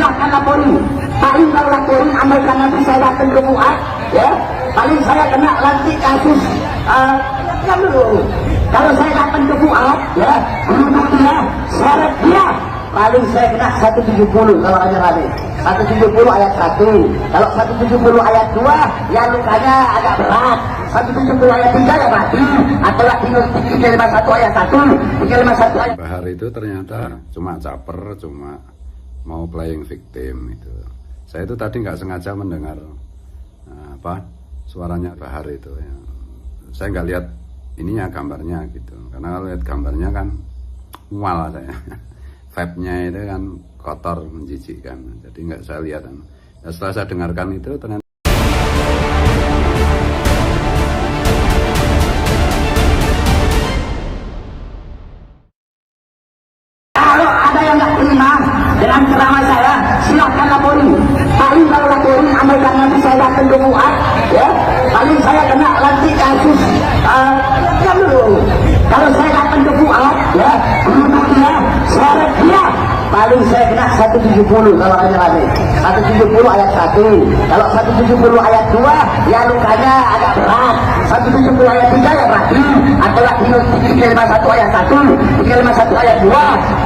silahkan lapori. Paling kalau laporin amalkan nanti saya datang ke Fuad, ya. Paling saya kena nanti kasus dulu. Kalau saya datang ke Fuad, ya, duduk dia, seret dia, paling saya kena 170 kalau hanya rame. 170 ayat 1. Kalau 170 ayat 2, ya lukanya agak berat. 170 ayat 3 ya mati. Atau 351 ayat 1, 351 ayat. Bahar itu ternyata cuma caper, cuma mau playing victim itu. Saya itu tadi nggak sengaja mendengar suaranya Bahar itu. Ya. Saya nggak lihat ininya gambarnya gitu. Karena kalau lihat gambarnya kan mual saya. Vibe-nya itu kan kotor, menjijikkan. Jadi nggak saya lihat. Ya, setelah saya dengarkan itu ternyata kalau ada yang nggak terima dengan ceramah saya, silahkan lapori. Paling kalau laporin amalkan nanti saya datang ke Fuad, ya. Paling saya kena nanti kasus dulu. Kalau saya datang ke Fuad, ya, duduk dia, seret dia, paling saya kena 170 kalau hanya rame. 170 ayat 1. Kalau 170 ayat 2, ya lukanya agak berat. 170 ayat 3 ya mati. Atau 351 ayat 1, 351 ayat 2,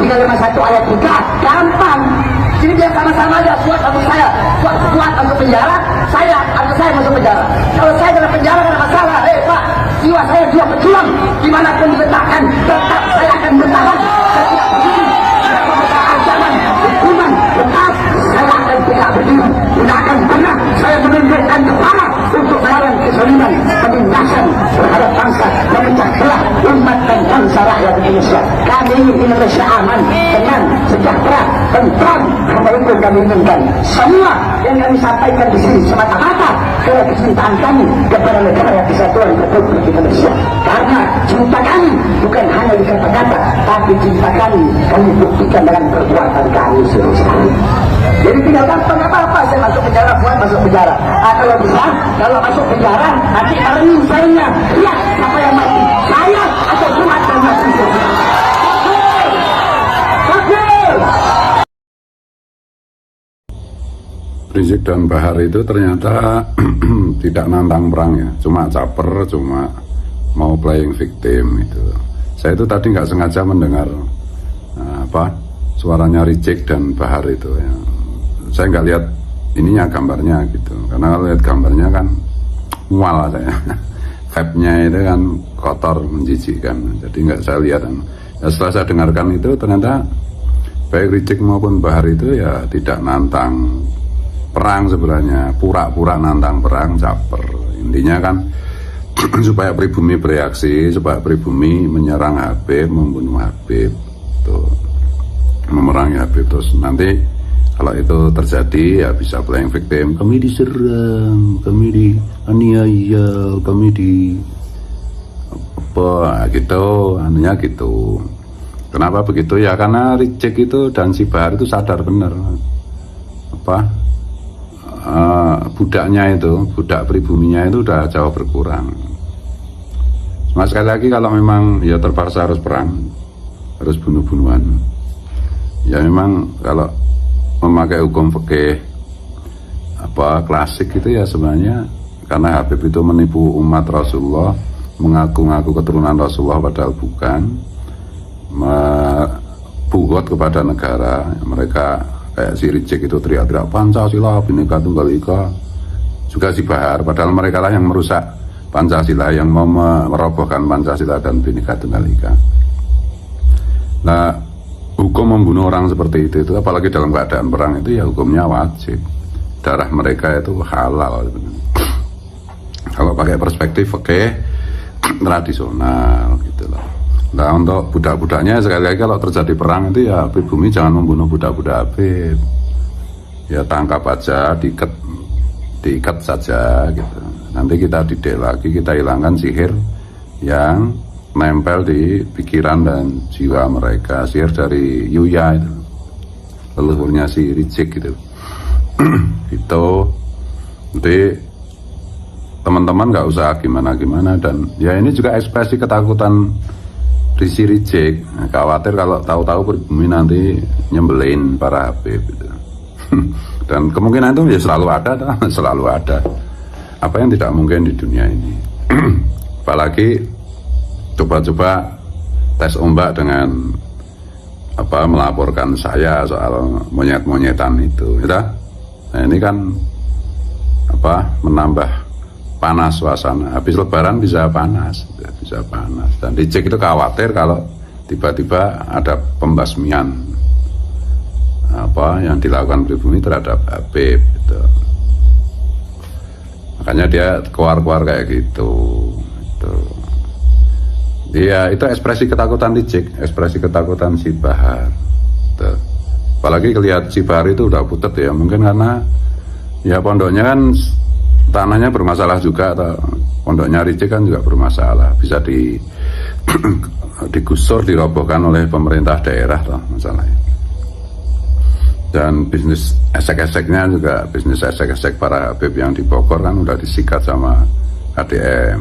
351 ayat 3, gampang. Jadi dia sama-sama aja, Fuad masuk saya, Fuad masuk penjara, saya masuk penjara. Kalau saya dalam penjara ada masalah, Pak, jiwa saya jiwa pejuang, dimanapun diletakkan, tetap saya akan bertahan. Setiap begini, ancaman, hukuman, lepas, saya akan tidak berdiri. Tidak akan pernah saya menundukkan kepala untuk melawan kezaliman, penindasan terhadap bangsa, memecah belah umat dan bangsa rakyat Indonesia. Kami ingin Indonesia aman, tenang, sejahtera, tentram. Karena itu kami inginkan semua yang kami sampaikan di sini semata-mata karena kecintaan kami kepada negara kesatuan Republik Indonesia. Karena cinta kami bukan hanya di kata-kata, tapi cinta kami buktikan dengan perbuatan kami sendiri. Jadi tidak gampang apa-apa saya masuk penjara, Fuad masuk penjara. Kalau bisa, kalau masuk penjara nanti kering sayanya. Lihat siapa yang mati, saya atau Fuad yang mati. Rizik dan Bahar itu ternyata tidak nantang perang ya, cuma caper, cuma mau playing victim itu. Saya itu tadi nggak sengaja mendengar suaranya Rizik dan Bahar itu ya. Saya nggak lihat ininya gambarnya gitu, karena kalau lihat gambarnya kan mual saya. Vibe-nya itu kan kotor, menjijikkan. Jadi nggak saya lihat. Ya, setelah saya dengarkan itu ternyata baik Rizik maupun Bahar itu ya tidak nantang perang sebenarnya, pura-pura nantang perang, caper. Intinya kan supaya pribumi bereaksi, supaya pribumi menyerang Habib, membunuh Habib, tuh, memerangi Habib. Terus nanti kalau itu terjadi ya bisa playing victim, kami diserang, kami dianiaya, kami di apa gitu, anunya gitu. Kenapa begitu ya? Karena Rizik itu dan si Bahar itu sadar benar budaknya itu, budak pribuminya itu udah jauh berkurang. Cuma sekali lagi kalau memang ya terpaksa harus perang, harus bunuh-bunuhan, ya memang kalau memakai hukum fikih klasik itu ya sebenarnya karena Habib itu menipu umat Rasulullah, mengaku-ngaku keturunan Rasulullah padahal bukan, bugot kepada negara. Mereka kayak si Rizik itu teriak-teriak Pancasila, Bhinneka Tunggal Ika. Juga si Bahar, padahal mereka lah yang merusak Pancasila, yang mau merobohkan Pancasila dan Bhinneka Tunggal Ika. Nah, hukum membunuh orang seperti itu apalagi dalam keadaan perang itu ya hukumnya wajib. Darah mereka itu halal. Kalau pakai perspektif fikih tradisional gitu loh. Nah, untuk budak-budaknya sekali lagi kalau terjadi perang itu ya pribumi jangan membunuh budak-budak Habib. Ya tangkap aja, diikat saja gitu. Nanti kita didik lagi, kita hilangkan sihir yang nempel di pikiran dan jiwa mereka. Sihir dari Yuya itu, leluhurnya si Rizik gitu. Gitu. Nanti teman-teman nggak usah gimana-gimana, dan ya ini juga ekspresi ketakutan di si Rizik. Khawatir kalau tahu-tahu pribumi nanti nyembelin para Habib gitu. Dan kemungkinan itu ya selalu ada, selalu ada. Apa yang tidak mungkin di dunia ini? Apalagi coba-coba tes ombak dengan melaporkan saya soal monyet-monyetan itu, ya. Nah ini kan menambah panas suasana. Habis Lebaran bisa panas, Dan Dicek itu khawatir kalau tiba-tiba ada pembasmian yang dilakukan pribumi terhadap Habib gitu. Makanya dia keluar-keluar kayak gitu. Dia itu ekspresi ketakutan Dicek, ekspresi ketakutan si Bahar gitu. Apalagi kelihatan si Bahar itu udah putet ya, mungkin karena ya pondoknya kan tanahnya bermasalah juga, atau pondoknya Dicek kan juga bermasalah, bisa digusur, dirobohkan oleh pemerintah daerah toh masalahnya. Dan bisnis esek-eseknya juga, bisnis esek-esek para Habib yang di Bogor kan udah disikat sama HDM.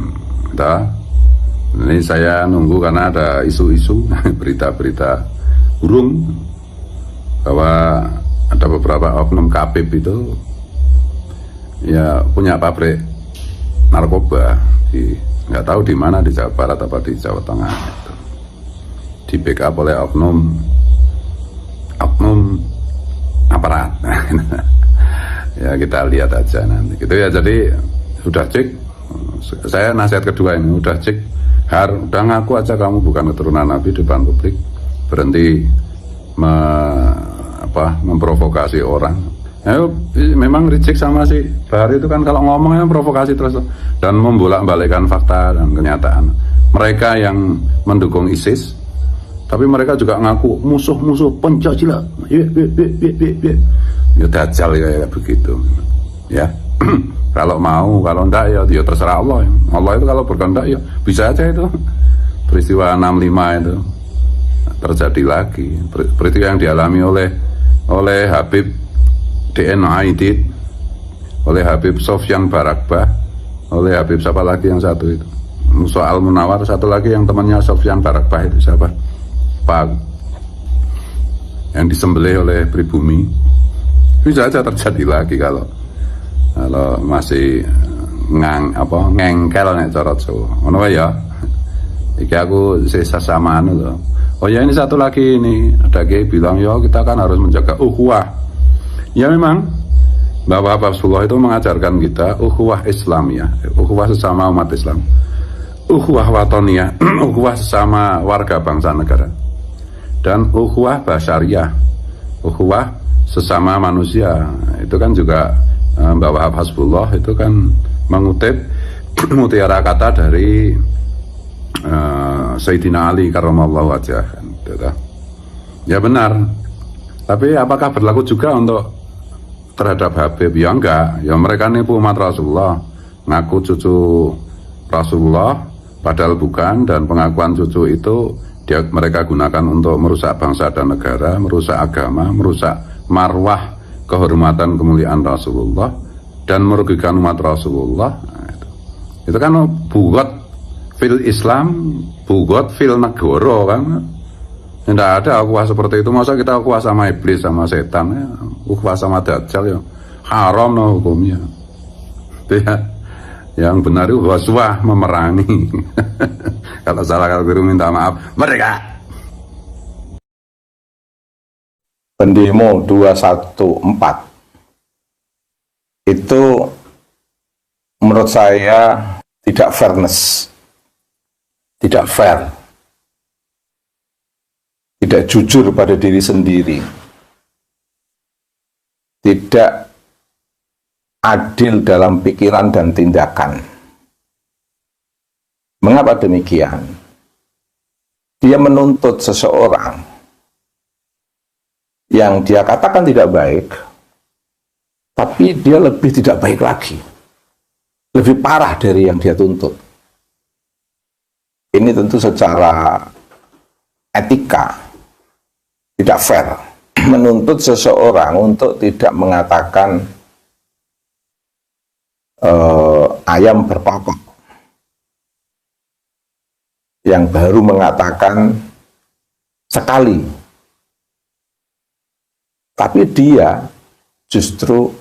Ini saya nunggu karena ada isu-isu, berita-berita burung bahwa ada beberapa oknum Kabib itu ya punya pabrik narkoba nggak tahu di mana, di Jawa Barat apa di Jawa Tengah itu. Di backup oleh oknum aparat. Ya kita lihat aja nanti gitu ya. Jadi udah cek, saya nasihat kedua ini, udah cek, udah ngaku aja kamu bukan keturunan Nabi depan publik, berhenti memprovokasi orang. Memang Rizik sama si Bahar itu kan kalau ngomongnya provokasi terus dan membolak-balikkan fakta dan kenyataan. Mereka yang mendukung ISIS, tapi mereka juga ngaku musuh-musuh Pancasila. Ya dajjal kayak begitu. Ya. Kalau mau, kalau enggak ya terserah Allah. Allah itu kalau berkehendak ya bisa aja itu. Peristiwa 65 itu terjadi lagi. Peristiwa yang dialami oleh Habib DN Aidit, oleh Habib Sofyan Barakbah, oleh Habib siapa lagi yang satu itu, Musa Al Munawar, satu lagi yang temannya Sofyan Barakbah itu siapa? Pak, yang disembelih oleh pribumi. Bisa aja terjadi lagi kalau masih ngengkel nek cara Jawa. Ngono ya. Iki aku sisa samaan loh. Oh ya, ini satu lagi ini, ada Kiai bilang ya kita kan harus menjaga ukhuwah. Ya memang Bapak Rasulullah itu mengajarkan kita ukhuwah Islamiyah, ukhuwah sesama umat Islam, ukhuwah watoniyah, ukhuwah sesama warga bangsa negara, dan ukhuwah basyariyah, ukhuwah sesama manusia. Itu kan juga Bapak Hasbullah itu kan mengutip mutiara kata dari Sayyidina Ali karramallahu wajhah. Ya benar. Tapi apakah berlaku juga untuk terhadap Habib? Ya enggak. Ya mereka nipu umat Rasulullah, ngaku cucu Rasulullah padahal bukan, dan pengakuan cucu itu mereka gunakan untuk merusak bangsa dan negara, merusak agama, merusak marwah kehormatan kemuliaan Rasulullah, dan merugikan umat Rasulullah. Nah, itu kan bugot fil Islam, bugot fil negoro kan. Tidak ada ukhuwah seperti itu. Masa kita ukhuwah sama iblis, sama setan ya, ukhuwah sama dajjal ya haram no hukumnya. Ya, yang benar itu waswah, memerangi. Kalau salah kalau keliru minta maaf. Merdeka. Pendemo 214 itu menurut saya tidak fairness, tidak fair, tidak jujur pada diri sendiri, tidak adil dalam pikiran dan tindakan. Mengapa demikian? Dia menuntut seseorang yang dia katakan tidak baik, tapi dia lebih tidak baik lagi, lebih parah dari yang dia tuntut. Ini tentu secara etika tidak fair, menuntut seseorang untuk tidak mengatakan ayam berkokok, yang baru mengatakan sekali, tapi dia justru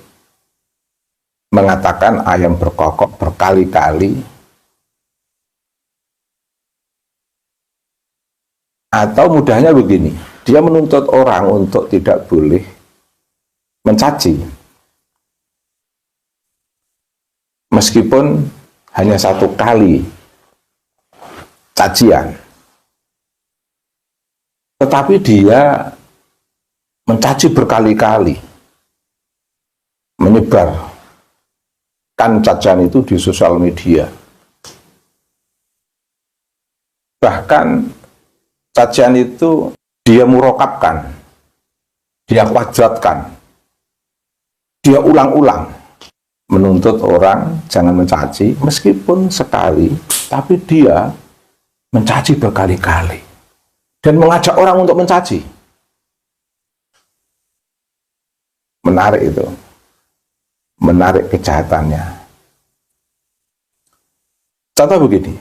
mengatakan ayam berkokok berkali-kali, atau mudahnya begini, dia menuntut orang untuk tidak boleh mencaci meskipun hanya satu kali cacian, tetapi dia mencaci berkali-kali, menyebarkan cacian itu di sosial media. Bahkan cacian itu dia murokapkan, dia kuadratkan, dia ulang-ulang, menuntut orang jangan mencaci meskipun sekali, tapi dia mencaci berkali-kali dan mengajak orang untuk mencaci. Menarik itu, menarik kejahatannya. Contoh begini,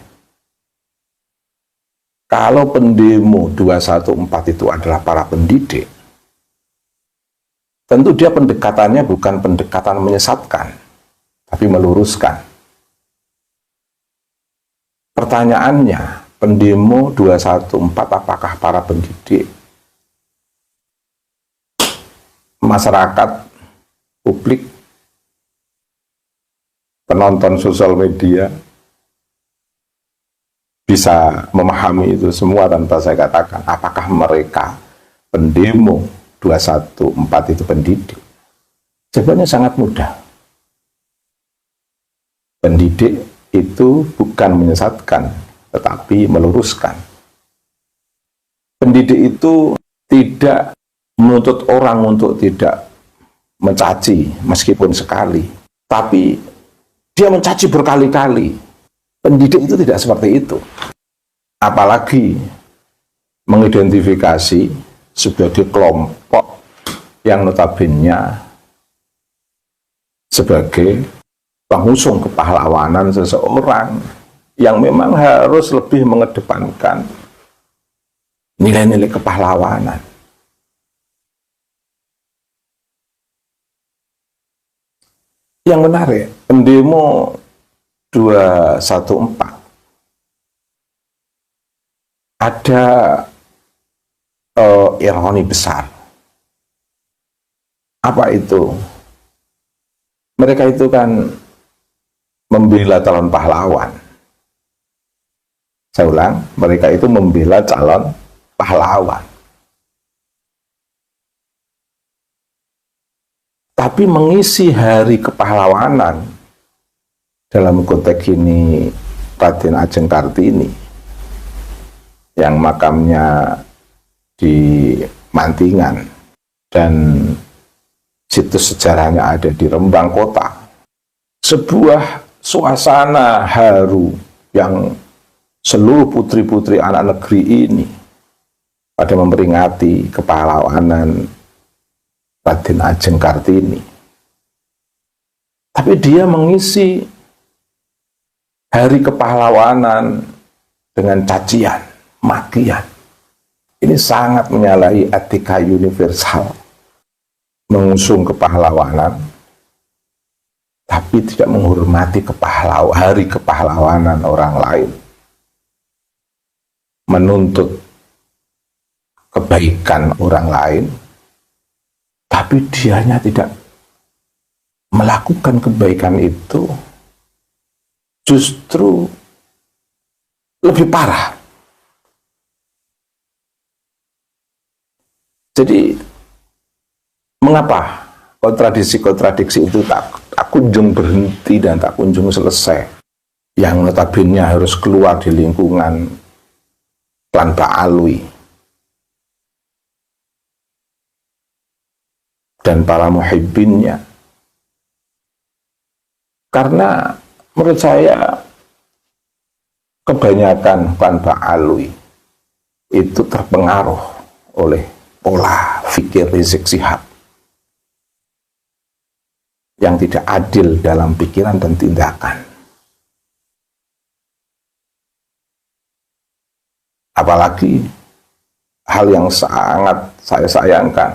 kalau pendemo 214 itu adalah para pendidik, tentu dia pendekatannya bukan pendekatan menyesatkan, tapi meluruskan. Pertanyaannya, pendemo 214 apakah para pendidik, masyarakat, publik, penonton sosial media bisa memahami itu semua tanpa saya katakan apakah mereka pendemo 214 itu pendidik? Jawabannya sangat mudah. Pendidik itu bukan menyesatkan, tetapi meluruskan. Pendidik itu tidak menuntut orang untuk tidak mencaci meskipun sekali, tapi dia mencaci berkali-kali. Pendidik itu tidak seperti itu. Apalagi mengidentifikasi sebagai kelompok yang notabene sebagai pengusung kepahlawanan seseorang yang memang harus lebih mengedepankan nilai-nilai kepahlawanan. Yang menarik, pendemo 214 ada ironi besar. Apa itu? Mereka itu kan membela calon pahlawan. Saya ulang, mereka itu membela calon pahlawan. Tapi mengisi hari kepahlawanan dalam konteks ini Raden Ajeng Kartini yang makamnya di Mantingan dan situs sejarahnya ada di Rembang kota, sebuah suasana haru yang seluruh putri-putri anak negeri ini pada memperingati kepahlawanan Raden Ajeng Kartini. Tapi dia mengisi hari kepahlawanan dengan cacian, makian. Ini sangat menyalahi etika universal. Mengusung kepahlawanan, tapi tidak menghormati hari kepahlawanan orang lain. Menuntut kebaikan orang lain, tapi dianya tidak melakukan kebaikan itu, justru lebih parah. Jadi mengapa kontradiksi-kontradiksi itu tak kunjung berhenti dan tak kunjung selesai? Yang notabene harus keluar di lingkungan klan Ba'alwi dan para muhibbinnya. Karena menurut saya kebanyakan klan Ba'alwi itu terpengaruh oleh pola fikir Rizik Syihab yang tidak adil dalam pikiran dan tindakan. Apalagi hal yang sangat saya sayangkan,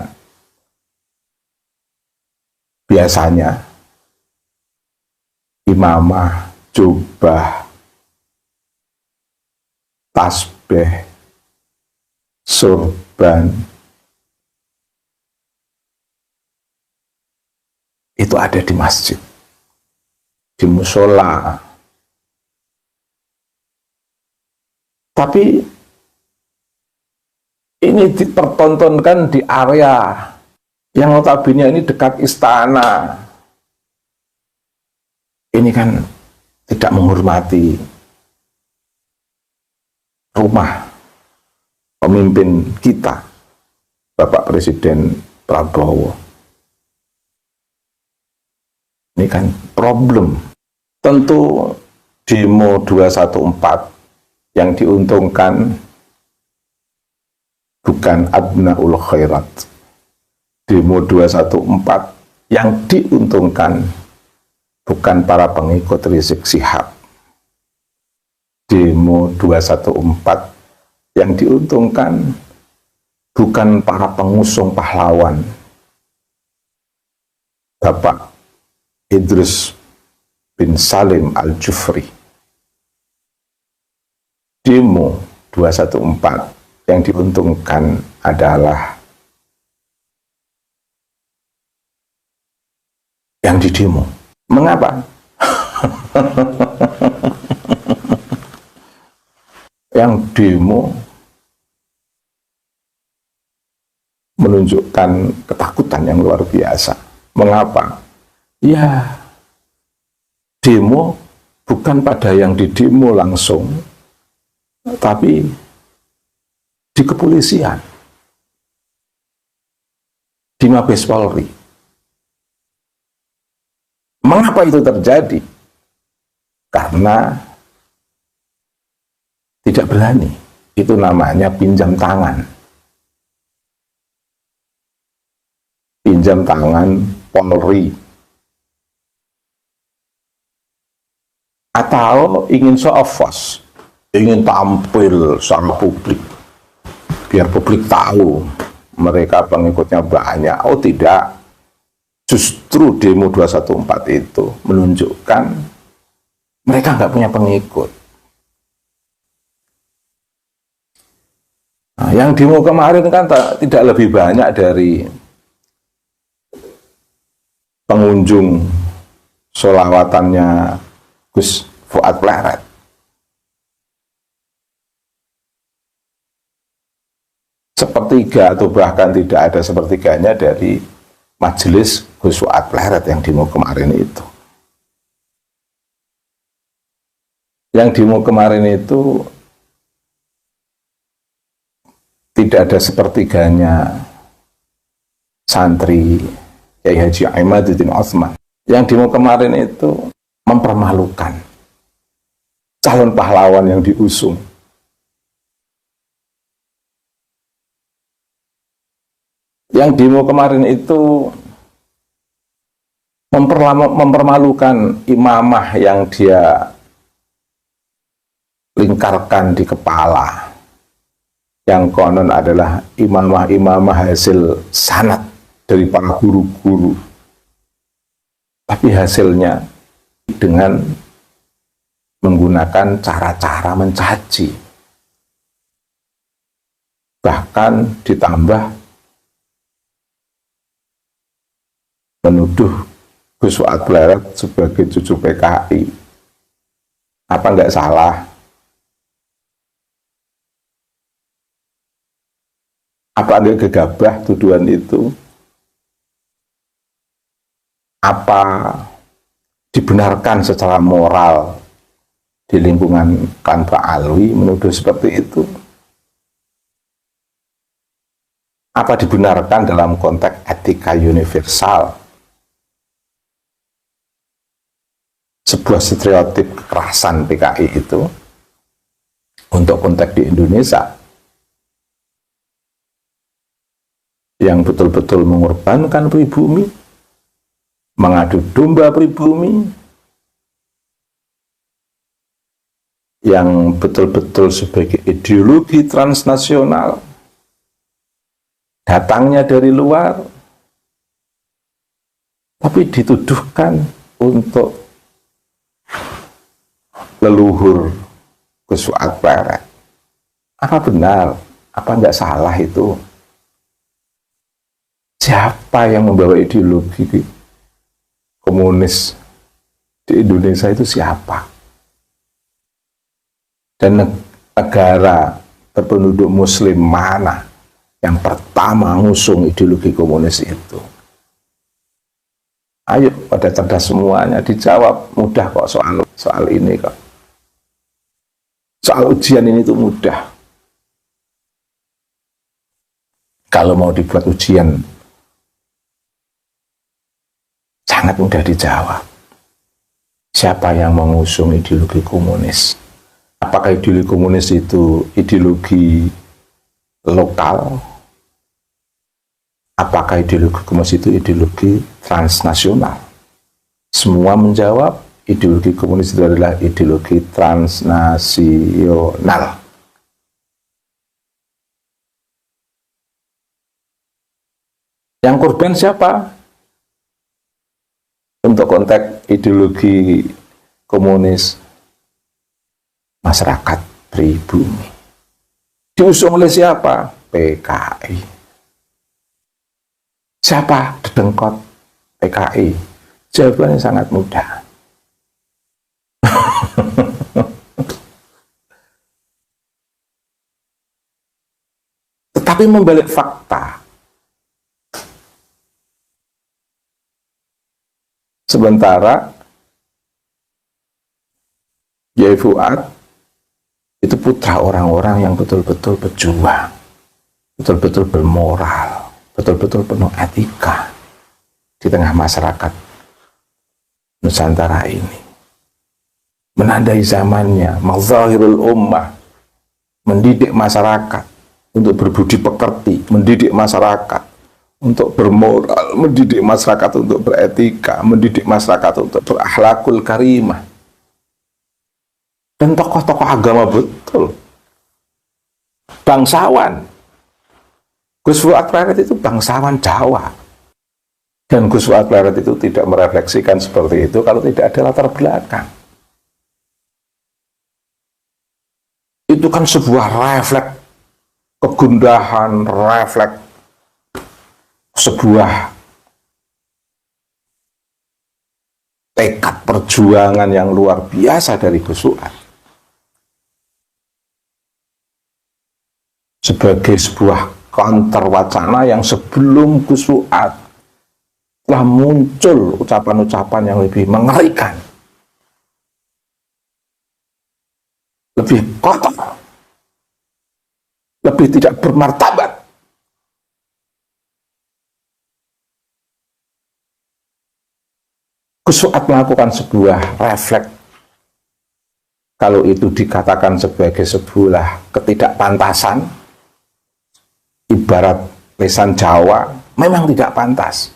biasanya imamah, jubah, tasbih, sorban itu ada di masjid, di musola. Tapi ini dipertontonkan di area yang notabene ini dekat istana. Ini kan tidak menghormati rumah pemimpin kita, Bapak Presiden Prabowo. Ini kan problem. Tentu demo 214 yang diuntungkan bukan abnaul khairat. Demo 214 yang diuntungkan bukan para pengikut Rizik Syihab. Demo 214 yang diuntungkan bukan para pengusung pahlawan Bapak Idrus bin Salim Al-Jufri. Demo 214 yang diuntungkan adalah yang didemo. Mengapa? Yang demo menunjukkan ketakutan yang luar biasa. Mengapa? Ya, demo bukan pada yang didemo langsung, tapi di kepolisian, di Mabes Polri. Mengapa itu terjadi? Karena tidak berani. Itu namanya pinjam tangan. Pinjam tangan Polri. Atau ingin show of force, ingin tampil sama publik, biar publik tahu mereka pengikutnya banyak. Oh tidak, justru demo 214 itu menunjukkan mereka nggak punya pengikut. Nah, yang demo kemarin kan tidak lebih banyak dari pengunjung sholawatannya Gus Fuad Pleret. Sepertiga atau bahkan tidak ada sepertiganya dari majelis Gus Fuad Pleret yang demo kemarin itu. Yang demo kemarin itu tidak ada sepertiganya santri Kiai Haji Imaduddin Utsman. Yang demo kemarin itu mempermalukan calon pahlawan yang diusung. Yang demo kemarin itu mempermalukan imamah yang dia lingkarkan di kepala, yang konon adalah imamah-imamah hasil sanad dari para guru-guru, tapi hasilnya dengan menggunakan cara-cara mencaci, bahkan ditambah menuduh Gus Fuad Pleret sebagai cucu PKI. Apa nggak salah? Apa Anda gegabah tuduhan itu? Apa dibenarkan secara moral di lingkungan Klan Pak Alwi menuduh seperti itu? Apa dibenarkan dalam konteks etika universal? Sebuah stereotip kekerasan PKI itu untuk konteks di Indonesia yang betul-betul mengorbankan pribumi, mengadu domba pribumi, yang betul-betul sebagai ideologi transnasional, datangnya dari luar, tapi dituduhkan untuk leluhur Gus Fuad Pleret. Apa benar? Apa enggak salah itu? Siapa yang membawa ideologi komunis di Indonesia itu siapa? Dan negara berpenduduk muslim mana yang pertama ngusung ideologi komunis itu? Ayo, pada cerdas semuanya, dijawab. Mudah kok soal ini kok. Soal ujian ini tuh mudah. Kalau mau dibuat ujian, sangat mudah dijawab. Siapa yang mengusung ideologi komunis? Apakah ideologi komunis itu ideologi lokal? Apakah ideologi komunis itu ideologi transnasional? Semua menjawab ideologi komunis itu adalah ideologi transnasional. Yang korban siapa? Untuk konteks ideologi komunis, masyarakat pribumi. Diusung oleh siapa? PKI. Siapa dedengkot PKI? Jawabannya sangat mudah. Tetapi membalik fakta, sementara Yai Fuad itu putra orang-orang yang betul-betul berjuang, betul-betul bermoral, betul-betul penuh etika di tengah masyarakat Nusantara ini. Menandai zamannya, mazahirul ummah, mendidik masyarakat untuk berbudi pekerti, mendidik masyarakat untuk bermoral, mendidik masyarakat untuk beretika, mendidik masyarakat untuk berakhlakul karimah. Dan tokoh-tokoh agama betul. Bangsawan. Gus Fuad Pleret itu bangsawan Jawa. Dan Gus Fuad Pleret itu tidak merefleksikan seperti itu kalau tidak ada latar belakang. Itu kan sebuah refleks kegundahan, refleks sebuah tekad perjuangan yang luar biasa dari Gus Fuad. Sebagai sebuah counter wacana yang sebelum Gus Fuad telah muncul ucapan-ucapan yang lebih mengerikan, lebih kotor, lebih tidak bermartabat. Gus Fuad melakukan sebuah refleks, kalau itu dikatakan sebagai sebuah ketidakpantasan, ibarat lisan Jawa, memang tidak pantas.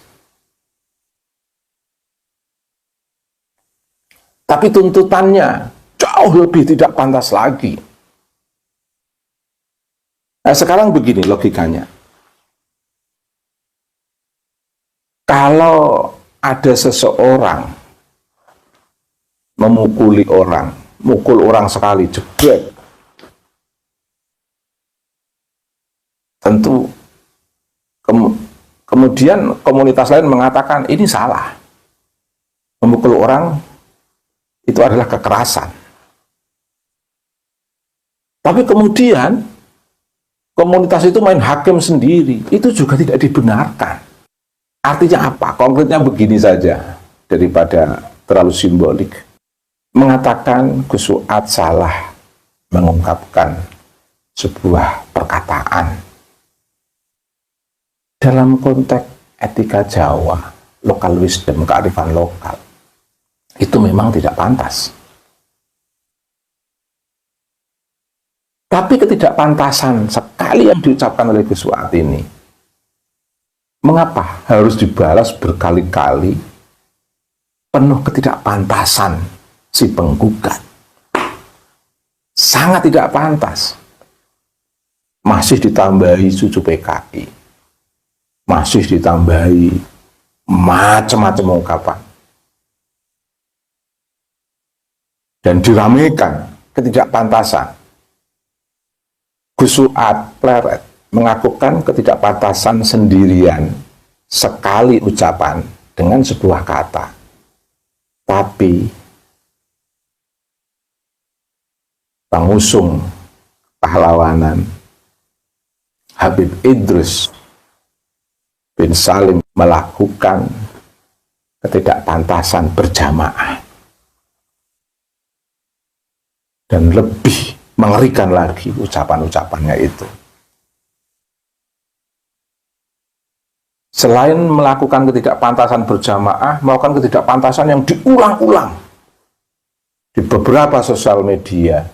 Tapi tuntutannya jauh lebih tidak pantas lagi. Nah, sekarang begini logikanya. Kalau ada seseorang memukuli orang, mukul orang sekali, jebret, tentu kemudian komunitas lain mengatakan ini salah. Memukul orang itu adalah kekerasan. Tapi kemudian komunitas itu main hakim sendiri, itu juga tidak dibenarkan. Artinya apa? Konkretnya begini saja, daripada terlalu simbolik. Mengatakan Gus Fuad salah mengungkapkan sebuah perkataan dalam konteks etika Jawa, local wisdom, kearifan lokal, itu memang tidak pantas. Tapi ketidakpantasan sekali yang diucapkan oleh Gus Fuad ini, mengapa harus dibalas berkali-kali penuh ketidakpantasan si penggugat? Sangat tidak pantas. Masih ditambahi cucu PKI, masih ditambahi macam-macam ungkapan. Dan diramaikan ketidakpantasan. Gus Suat Pleret mengakukan ketidakpantasan sendirian sekali ucapan dengan sebuah kata. Tapi pengusung pahlawanan Habib Idrus bin Salim melakukan ketidakpantasan berjamaah. Dan lebih mengerikan lagi ucapan-ucapannya itu. Selain melakukan ketidakpantasan berjamaah, melakukan ketidakpantasan yang diulang-ulang di beberapa sosial media,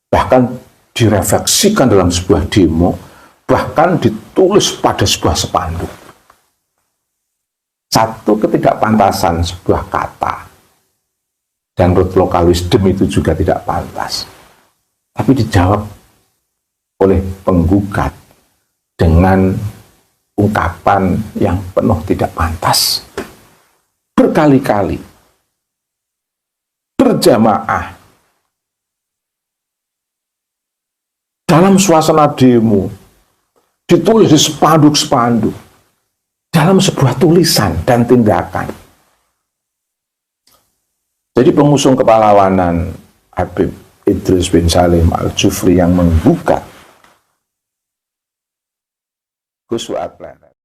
bahkan direfleksikan dalam sebuah demo, bahkan ditulis pada sebuah spanduk. Satu ketidakpantasan sebuah kata, dan menurut lokal wisdom itu juga tidak pantas. Tapi dijawab oleh penggugat dengan ungkapan yang penuh tidak pantas. Berkali-kali, berjamaah, dalam suasana demo, ditulis di spanduk-spanduk, dalam sebuah tulisan dan tindakan. Jadi pengusung kepahlawanan Habib Idrus bin Salim Al-Jufri yang menggugat Gus Suat Pleret